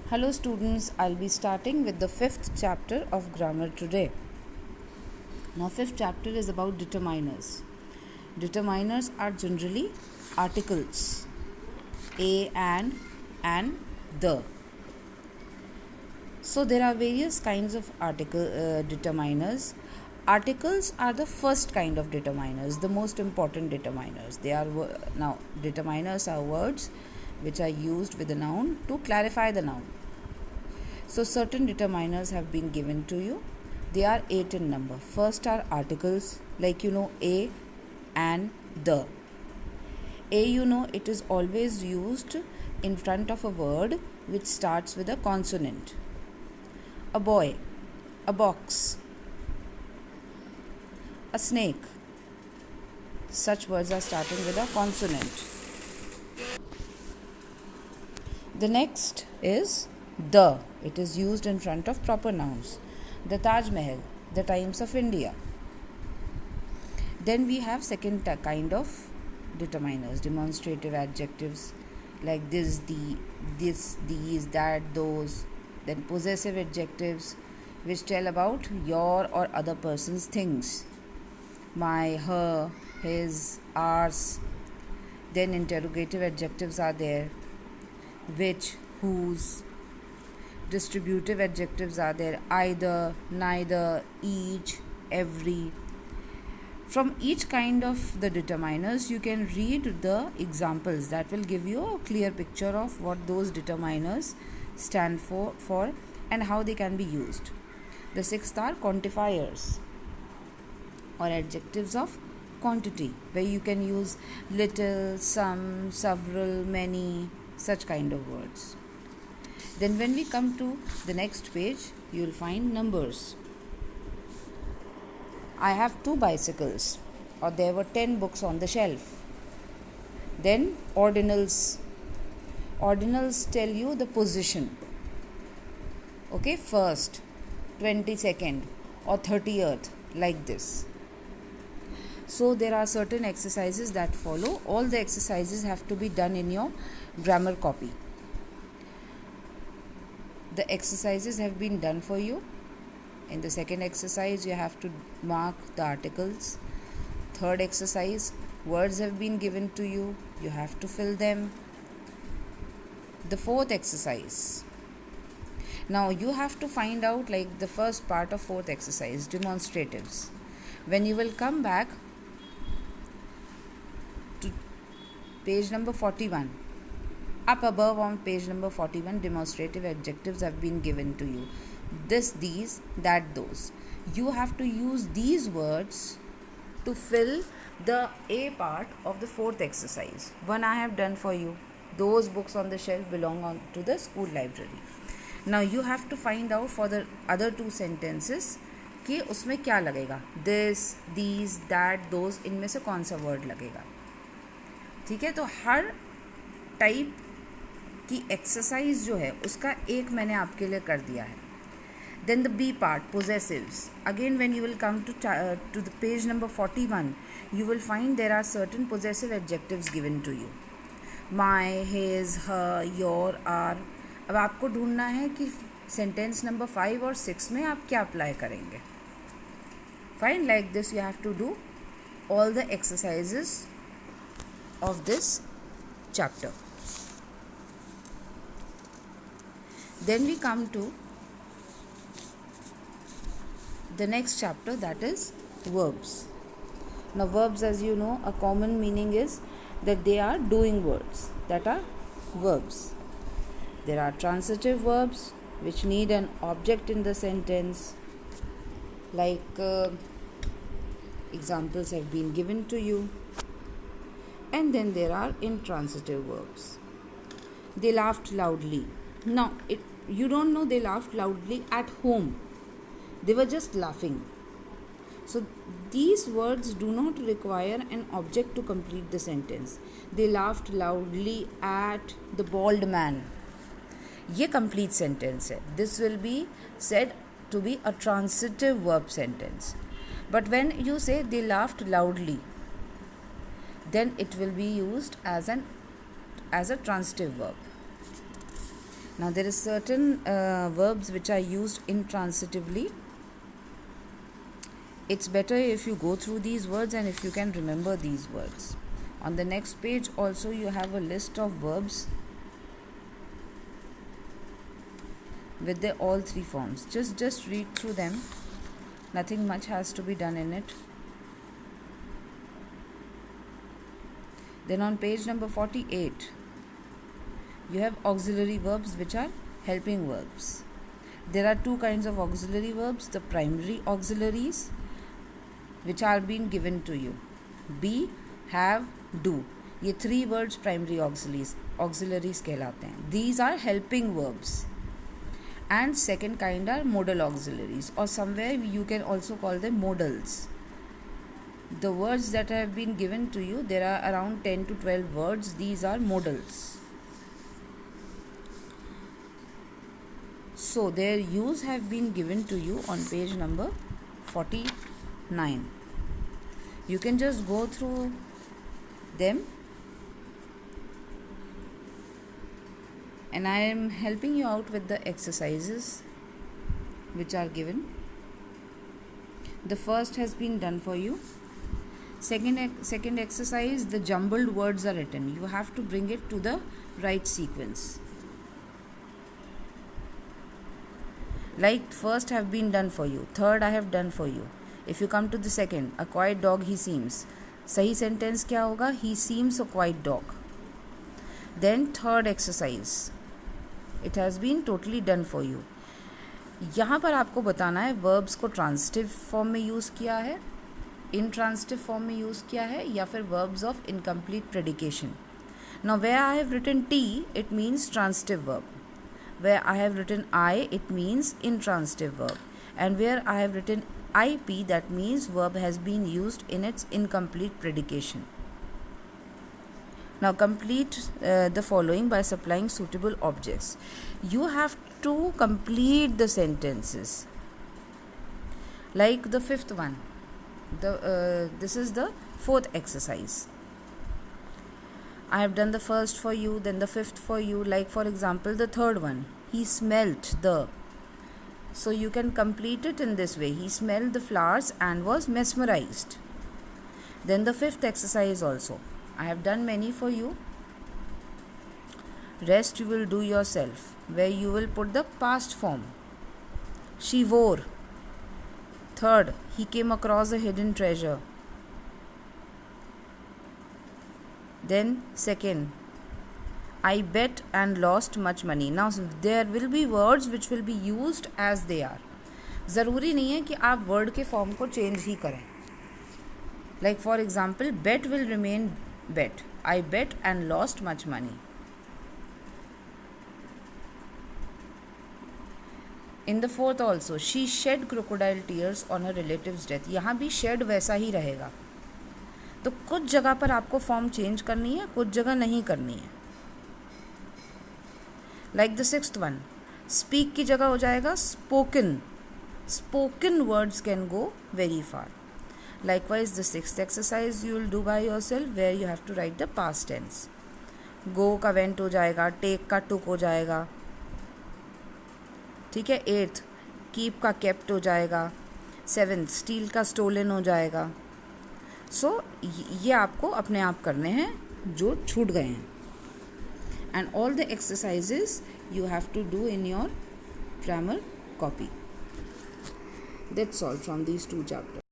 Hello students, I'll be starting with the 5th chapter of grammar today. Now 5th chapter is about determiners. Determiners are generally articles a and the. So there are various kinds of determiners. Articles are the first kind of determiners, the most important determiners. Now determiners are words which are used with a noun to clarify the noun. So certain determiners have been given to you. They are 8 in number. First are articles, like a and the. A, it is always used in front of a word which starts with a consonant. A boy, a box, a snake. Such words are starting with a consonant. The next is the. It is used in front of proper nouns. The Taj Mahal, the Times of India. Then we have second kind of determiners, demonstrative adjectives like this, these, that, those. Then possessive adjectives which tell about your or other person's things. My, her, his, ours. Then interrogative adjectives are there. Which, whose. Distributive adjectives are there. Either, neither, each, every. From each kind of the determiners, you can read the examples that will give you a clear picture of what those determiners stand for and how they can be used. The sixth are quantifiers or adjectives of quantity, where you can use little, some, several, many, such kind of words. Then when we come to the next page, you will find numbers. I have 2 bicycles, or there were 10 books on the shelf. Then ordinals. Ordinals tell you the position. Okay, first, 22nd or 30th, like this. So there are certain exercises that follow. All the exercises have to be done in your grammar copy. The exercises have been done for you. In the second exercise, you have to mark the articles. Third exercise, words have been given to you. You have to fill them. The fourth exercise. Now, you have to find out like the first part of fourth exercise, demonstratives. When you will come back to page number 41, up above on page number 41, demonstrative adjectives have been given to you. This, these, that, those. You have to use these words to fill the A part of the fourth exercise. One I have done for you. Those books on the shelf belong to the school library. Now you have to find out for the other 2 sentences कि उसमें क्या लगेगा. This, these, that, those, इनमें से कौन सा word लगेगा. ठीक है, तो हर टाइप की एक्सरसाइज जो है उसका एक मैंने आपके लिए कर दिया है. Then the B part, possessives. Again, when you will come to the page number 41, you will find there are certain possessive adjectives given to you. My, his, her, your, our. अब आपको ढूंढना है कि सेंटेंस नंबर 5 और 6 में आप क्या apply करेंगे. Fine, like this you have to do all the exercises of this chapter. Then we come to the next chapter, that is verbs. Now verbs, as you know, a common meaning is that they are doing words, that are verbs. There are transitive verbs which need an object in the sentence, like examples have been given to you. And then there are intransitive verbs. They laughed loudly. Now you don't know they laughed loudly at home. They were just laughing. So these words do not require an object to complete the sentence. They laughed loudly at the bald man. ये complete sentence है. This will be said to be a transitive verb sentence. But when you say they laughed loudly, then it will be used as a transitive verb. Now there is certain verbs which are used intransitively. It's better if you go through these words and if you can remember these words. On the next page also you have a list of verbs with their all three forms. Just read through them. Nothing much has to be done in it. Then on page number 48 you have auxiliary verbs which are helping verbs. There are two kinds of auxiliary verbs, the primary auxiliaries which are being given to you. Be, have, do. ये three words primary auxiliaries कहलाते हैं. These are helping verbs. And second kind are modal auxiliaries, or somewhere you can also call them modals. The words that have been given to you, there are around 10 to 12 words. These are modals. So their use have been given to you on page number 49. You can just go through them, and I am helping you out with the exercises which are given. The first has been done for you. Second exercise, the jumbled words are written. You have to bring it to the right sequence. Like first have been done for you, third I have done for you. If you come to the second, a quiet dog he seems. सही sentence क्या होगा? He seems a quiet dog. Then third exercise, it has been totally done for you. यहाँ पर आपको बताना है verbs को transitive form में use किया है, intransitive form में use किया है, या फिर verbs of incomplete predication. Now where I have written T, it means transitive verb. Where I have written I, it means intransitive verb. And where I have written IP, that means verb has been used in its incomplete predication. Now complete the following by supplying suitable objects. You have to complete the sentences. Like the fifth one. This is the fourth exercise. I have done the first for you, then the fifth for you. Like for example, the third one. He smelt the. So you can complete it in this way. He smelled the flowers and was mesmerized. Then the fifth exercise also. I have done many for you. Rest you will do yourself, where you will put the past form. She wore. Third, he came across a hidden treasure. Then second, I bet and lost much money. Now there will be words which will be used as they are. ज़रूरी नहीं है कि आप word के form को change ही करें. Like for example, bet will remain bet. I bet and lost much money. In the fourth also, she shed crocodile tears on her relative's death. यहाँ भी shed वैसा ही रहेगा. तो कुछ जगह पर आपको फॉर्म चेंज करनी है, कुछ जगह नहीं करनी है. Like the sixth one, speak की जगह हो जाएगा spoken. Spoken words can go very far. Likewise, the sixth exercise you will do by yourself, where you have to write the past tense. Go का went हो जाएगा, take का took हो जाएगा. ठीक है. एट्थ, keep का kept हो जाएगा. सेवेंथ, steal का stolen हो जाएगा. सो ये आपको अपने आप करने हैं जो छूट गए हैं. And all the exercises you have to do in your grammar copy. That's all from these two chapters.